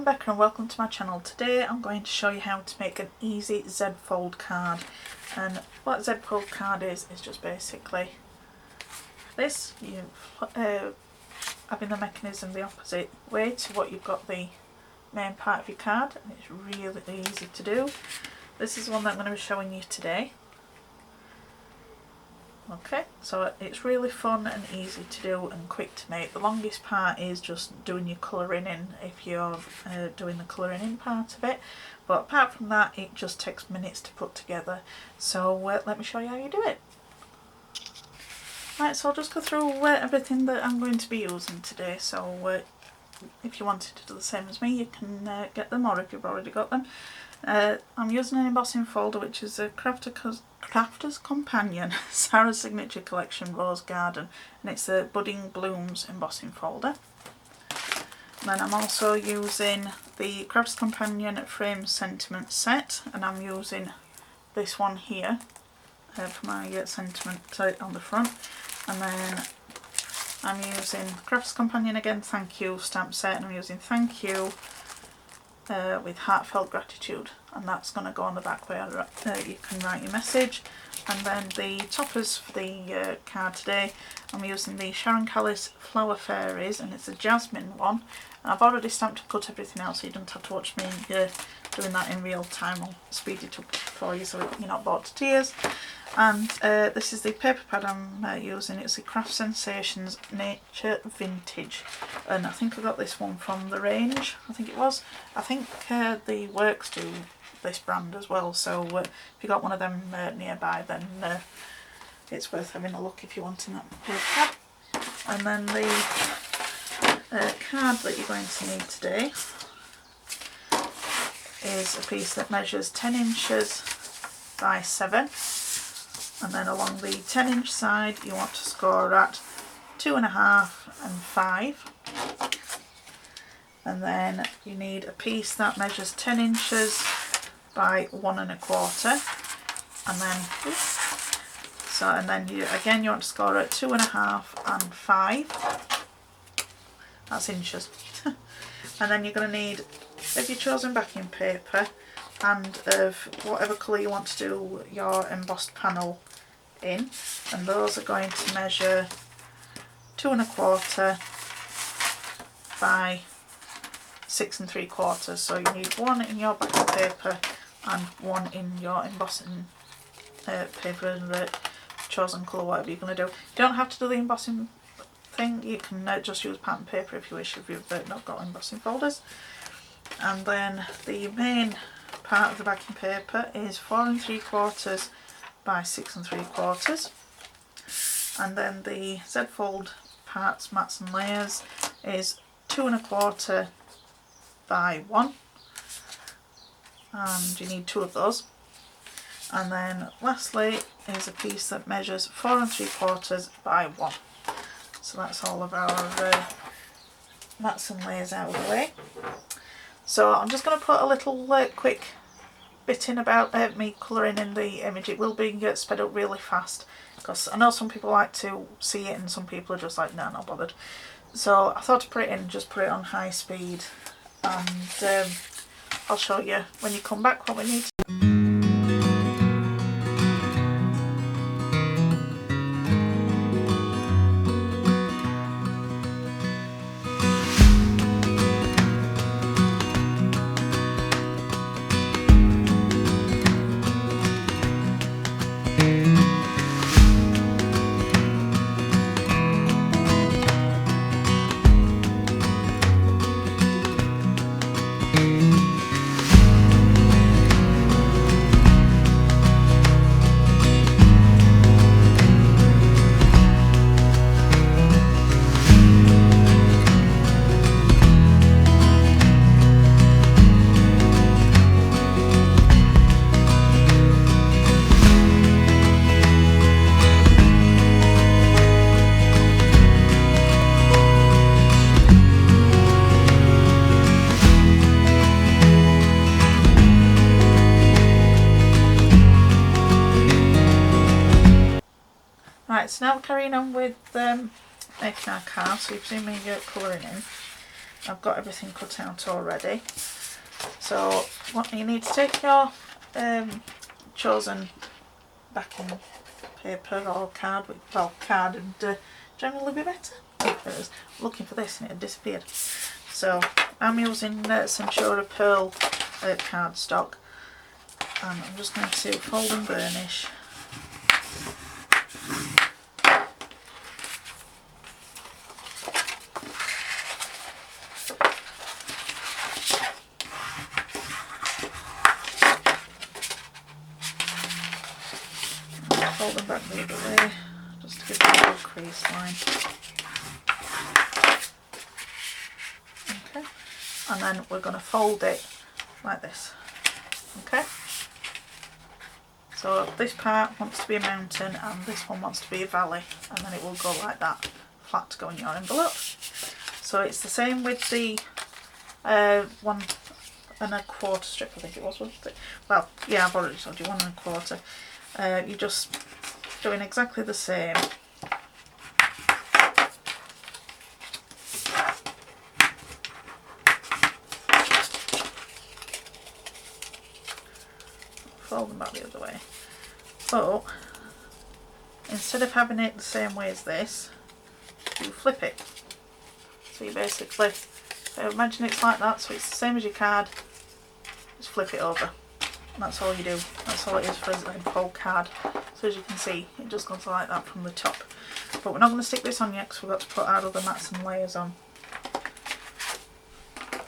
Becca and welcome to my channel. Today I'm going to show you how to make an easy Z-fold card. And what a Z-fold card is just basically this. You having the mechanism the opposite way to what you've got the main part of your card, and it's really easy to do. This is one that I'm going to be showing you today. Okay, so it's really fun and easy to do and quick to make. The longest part is just doing your colouring in if you're doing the colouring in part of it, but apart from that it just takes minutes to put together. So let me show you how you do it. Right, so I'll just go through everything that I'm going to be using today. So if you wanted to do the same as me, you can get them, or if you've already got them. I'm using an embossing folder which is a Crafter's Companion Sarah's Signature Collection Rose Garden, and it's a Budding Blooms embossing folder. And then I'm also using the Crafter's Companion Frame Sentiment set, and I'm using this one here for my sentiment on the front. And then I'm using Crafter's Companion again Thank You stamp set, and I'm using Thank You with Heartfelt Gratitude, and that's going to go on the back where you can write your message. And then the toppers for the card today, I'm using the Sharon Callis Flower Fairies, and it's a jasmine one. And I've already stamped and cut everything else, so you don't have to watch me doing that in real time. I'll speed it up for you so you're not bored to tears. And this is the paper pad I'm using. It's the Craft Sensations Nature Vintage, and I think I got this one from the range. I think it was. I think the Works do this brand as well, so if you got one of them nearby, then it's worth having a look if you're wanting that paper pad. And then the card that you're going to need today is a piece that measures 10 inches by 7. And then along the 10-inch side you want to score at 2.5 and 5. And then you need a piece that measures 10 inches by 1.25. And then you want to score at 2.5 and 5. That's inches. And then you're going to need of your chosen backing paper and of whatever colour you want to do your embossed panel in, and those are going to measure 2.25 by 6 3/4. So you need one in your backing paper and one in your embossing paper and the chosen colour, whatever you're going to do. You don't have to do the embossing thing, you can just use pattern paper if you wish, if you've not got embossing folders. And then the main part of the backing paper is 4 3/4 by 6 3/4, and then the Z-fold parts, mats and layers is 2.25 by 1, and you need 2 of those. And then lastly is a piece that measures 4 3/4 by 1. So that's all of our mats and layers out of the way. So I'm just going to put a little quick bit in about me colouring in the image. It will be sped up really fast, because I know some people like to see it and some people are just like, no, not bothered. So I thought to put it in, just put it on high speed, and I'll show you when you come back what we need to do. Right, so now we're carrying on with making our card, so you've seen me colouring in. I've got everything cut out already. So what you need to take your chosen backing paper or card, well, card would generally be better. I was looking for this and it had disappeared. So I'm using some Shore Pearl cardstock, and I'm just going to fold and burnish. Fold them back the other way, just to give it a little crease line. Okay, and then we're going to fold it like this. Okay, so this part wants to be a mountain and this one wants to be a valley, and then it will go like that, flat to go in your envelope. So it's the same with the 1 1/4 strip, I think it was, wasn't it? Well, yeah, I've already told you 1 1/4. You're just doing exactly the same. Fold them back the other way. But instead of having it the same way as this, you flip it. So you basically, imagine it's like that, so it's the same as your card, just flip it over. And that's all you do. That's all it is for a whole card. So as you can see, it just goes like that from the top. But we're not going to stick this on yet because we've got to put our other mats and layers on.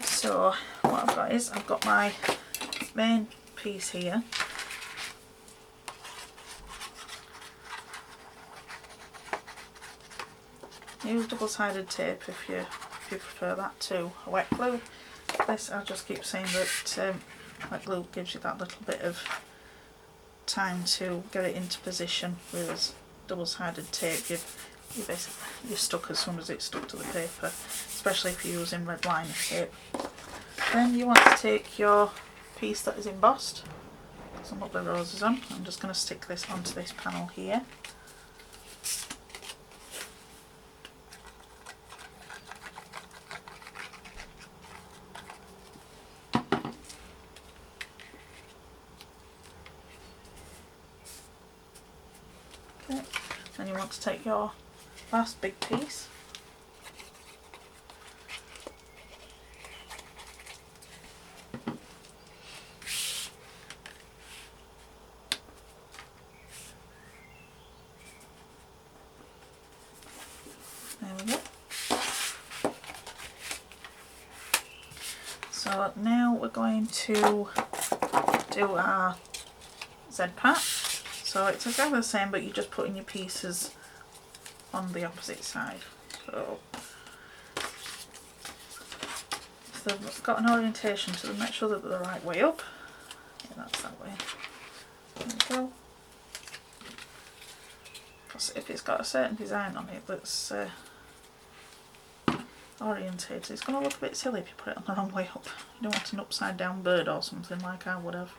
So what I've got is, I've got my main piece here. Use double-sided tape if you prefer that to a wet glue. This, I'll just keep saying that wet glue gives you that little bit of time to get it into position, whereas double-sided tape, you're stuck as soon as it's stuck to the paper, especially if you're using red liner tape. Then you want to take your piece that is embossed, some of the roses on. I'm just going to stick this onto this panel here. Okay. Then you want to take your last big piece . There we go. So now we're going to do our Z part. So it's exactly the same, but you're just putting your pieces on the opposite side. So if they've got an orientation to them, make sure that they're the right way up. Yeah, that's that way. There we go. Because if it's got a certain design on it that's orientated, it's going to look a bit silly if you put it on the wrong way up. You don't want an upside down bird or something like I would have.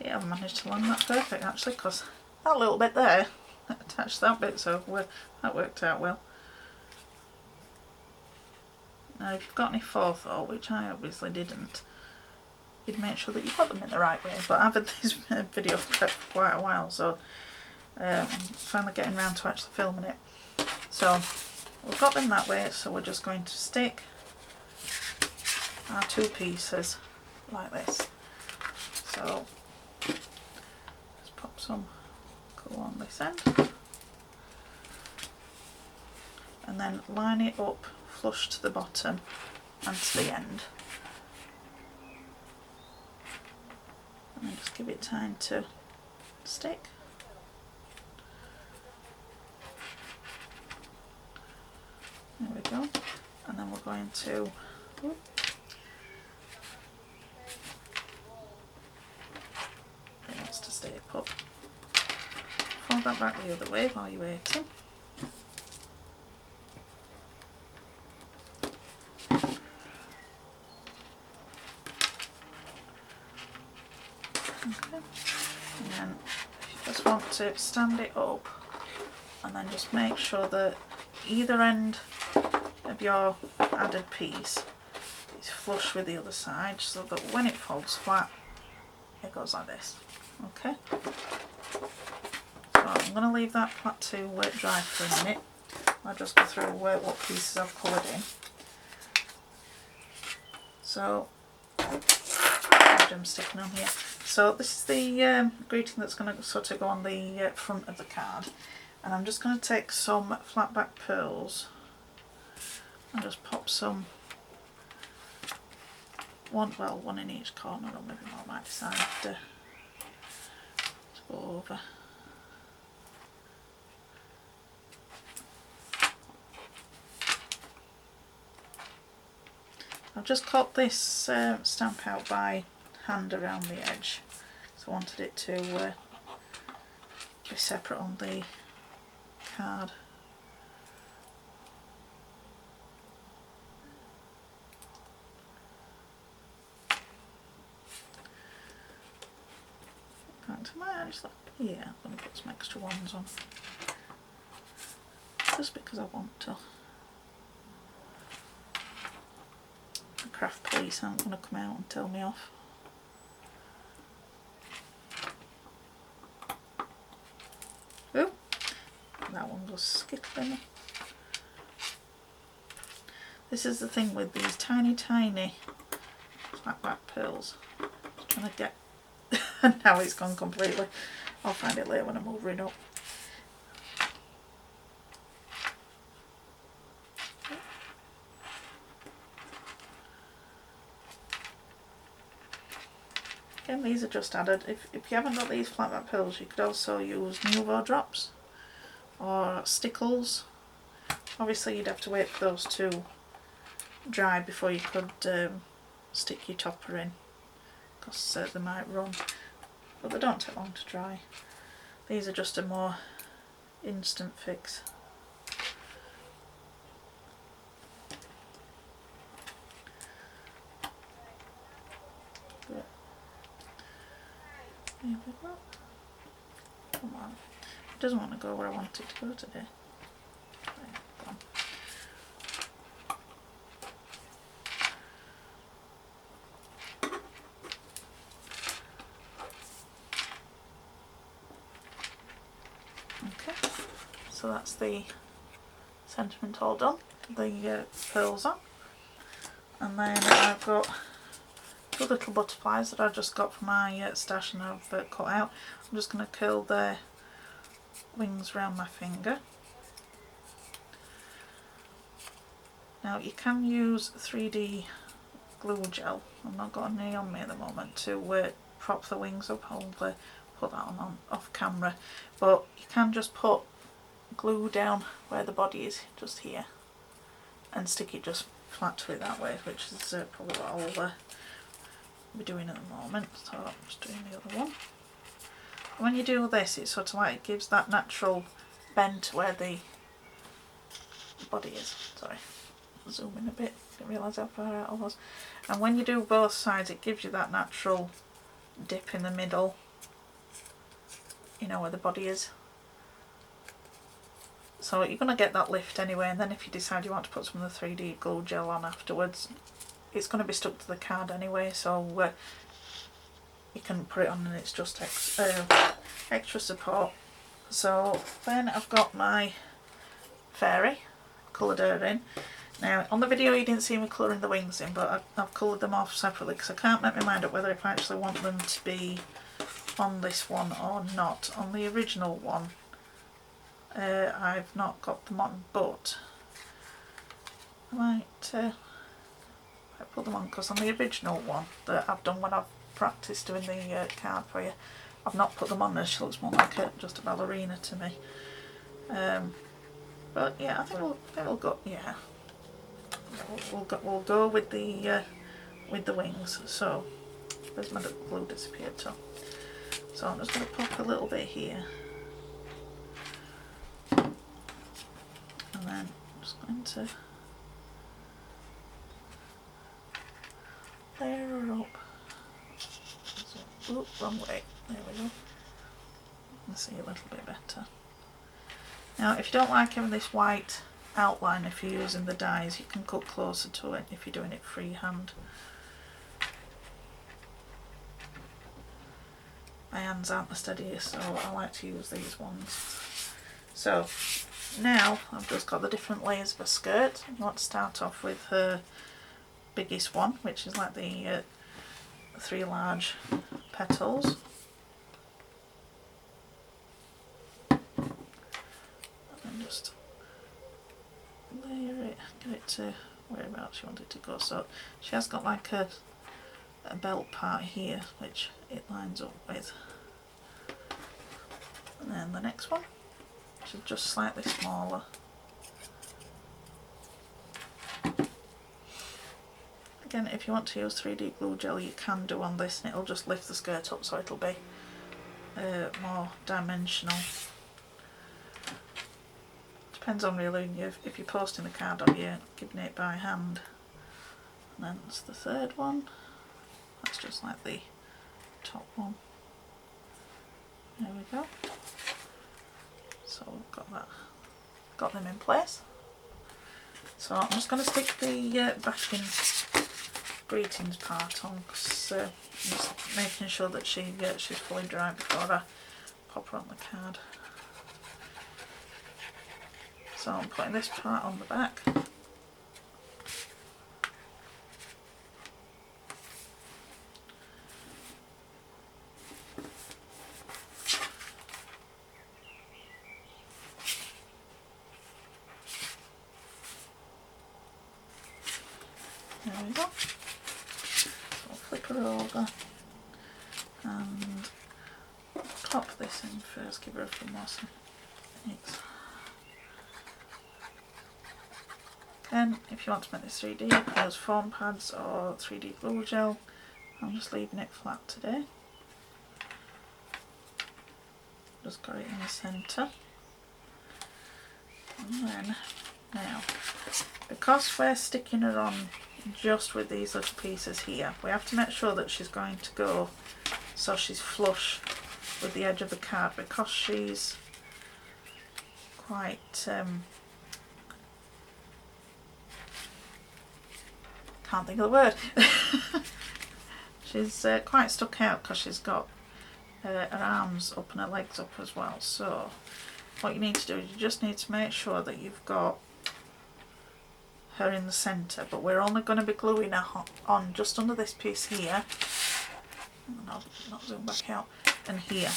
Yeah, I've managed to land that perfect actually, because that little bit there attached to that bit, so that worked out well. Now if you've got any forethought, which I obviously didn't, you'd make sure that you put them in the right way, but I've had this video for quite a while, so I'm finally getting around to actually filming it. So we've got them that way, so we're just going to stick our two pieces like this. So just pop some glue on this end and then line it up flush to the bottom and to the end, and then just give it time to stick. There we go. And then we're going to fold that back the other way while you're waiting. Okay. And then you just want to stand it up and then just make sure that either end of your added piece is flush with the other side, so that when it folds flat it goes like this. Okay, so I'm going to leave that flat to dry for a minute. I'll just go through what pieces I've coloured in. So I'm sticking on here. So this is the greeting that's going to sort of go on the front of the card, and I'm just going to take some flat back pearls and just pop some, one in each corner, or maybe more, I might decide to go over. I've just cut this stamp out by hand around the edge, so I wanted it to be separate on the card. In fact, I might actually, yeah, I'm going to put some extra ones on, just because I want to. The craft police aren't going to come out and tell me off. Oh, that one goes skittling. This is the thing with these tiny flat back pearls. Just trying to get, and now it's gone completely. I'll find it later when I'm moving up. Again, these are just added. If you haven't got these flat back pearls, you could also use Nouveau drops or stickles. Obviously you'd have to wait for those to dry before you could stick your topper in, because they might run, but they don't take long to dry. These are just a more instant fix. But there we go. Come on. It doesn't want to go where I want it to go today. Okay, so that's the sentiment all done, the pearls on, and then I've got two little butterflies that I just got from my stash and I've cut out. I'm just going to curl their wings around my finger. Now you can use 3D glue gel. I've not got any on me at the moment to prop the wings up. I'll put that on off camera, but you can just put glue down where the body is, just here, and stick it just flat to it that way, which is probably what I'll be doing at the moment. So I'm just doing the other one. When you do this, it's sort of like it gives that natural bend to where the body is. Sorry, zoom in a bit, didn't realise how far out I was. And when you do both sides, it gives you that natural dip in the middle, you know, where the body is. So you're going to get that lift anyway, and then if you decide you want to put some of the 3D glue gel on afterwards, it's going to be stuck to the card anyway, so you can put it on and it's just extra support. So then I've got my fairy, coloured her in. Now on the video you didn't see me colouring the wings in, but I've coloured them off separately because I can't make my mind up whether if I actually want them to be on this one or not. On the original one I've not got them on, but I might put them on, because on the original one that I've done when I've practiced doing the card for you, I've not put them on there. She looks more like just a ballerina to me. But yeah, I think we'll go. Yeah, we'll go with the wings. So where's my glue disappeared to? So I'm just going to pop a little bit here. and then I'm just going to layer her up. So, oop, wrong way. There we go. You can see a little bit better. Now, if you don't like having this white outline, if you're using the dyes, you can cut closer to it if you're doing it freehand. My hands aren't the steadiest, so I like to use these ones. So now I've just got the different layers of a skirt. I want to start off with her biggest one, which is like the 3 large petals. And just layer it, get it to whereabouts you want it to go. So she has got like a belt part here which it lines up with, and then the next one, which is just slightly smaller. Again, if you want to use 3D glue gel, you can do on this, and it'll just lift the skirt up so it'll be more dimensional. Depends on really if you're posting the card or you're giving it by hand. And then that's the third one. That's just like the top one. There we go. So we've got that, got them in place. So I'm just going to stick the backing greetings part on, because I'm just making sure that she's fully dry before I pop her on the card. So I'm putting this part on the back. There we go. So I'll flip her over and pop this in first, give her a few more seconds. Again, if you want to make this 3D, you can use foam pads or 3D glue gel. I'm just leaving it flat today. Just got it in the centre. And then, now, because we're sticking her on just with these little pieces here, we have to make sure that she's going to go so she's flush with the edge of the card, because she's quite can't think of the word. She's quite stuck out because she's got her arms up and her legs up as well. So what you need to do is you just need to make sure that you've got her in the centre, but we're only going to be gluing her on just under this piece here, and I'll not zoom back out, and here.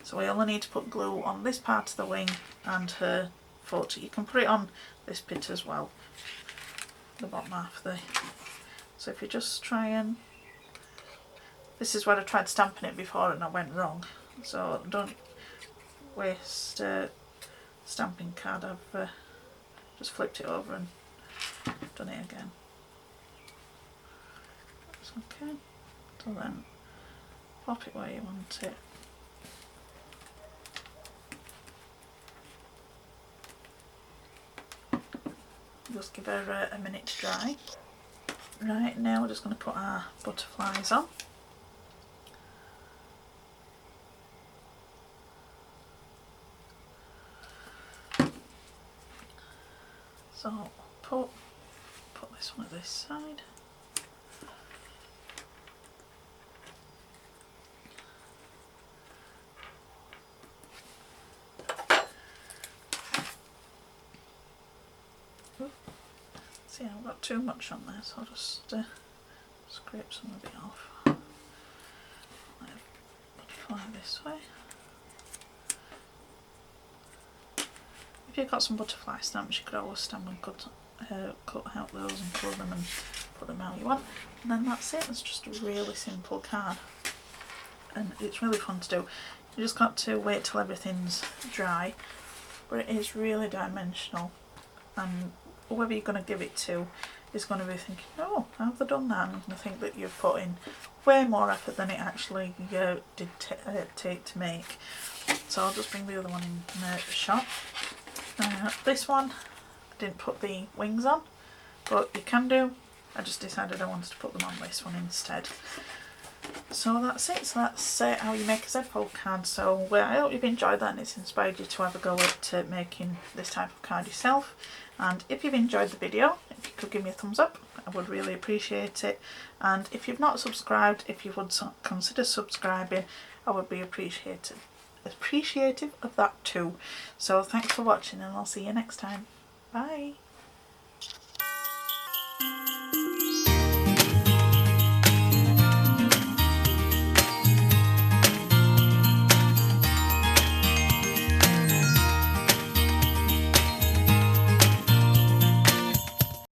So we only need to put glue on this part of the wing and her foot. You can put it on this bit as well, the bottom half of the. So if you just try and, this is where I tried stamping it before and I went wrong, so don't waste stamping card. I've just flipped it over and done it again. That's okay. So then pop it where you want it. Just give her a minute to dry. Right, now we're just going to put our butterflies on. So put this one at this side. See, I've got too much on there, so I'll just scrape some of it off. Butterfly this way. If you've got some butterfly stamps, you could always stamp and cut out those and colour them and put them how you want. And then that's it. It's just a really simple card, and it's really fun to do. You just got to wait till everything's dry, but it is really dimensional, and whoever you're going to give it to is going to be thinking, oh, how have they done that? And I think that you've put in way more effort than it actually did take to make. So I'll just bring the other one in the shot. This one didn't put the wings on, but you can do. I just decided I wanted to put them on this one instead. So that's it. So that's how you make a Z fold card. So I hope you've enjoyed that and it's inspired you to have a go at making this type of card yourself. And if you've enjoyed the video, if you could give me a thumbs up, I would really appreciate it. And if you've not subscribed, if you would consider subscribing, I would be appreciative of that too. So thanks for watching and I'll see you next time. Bye.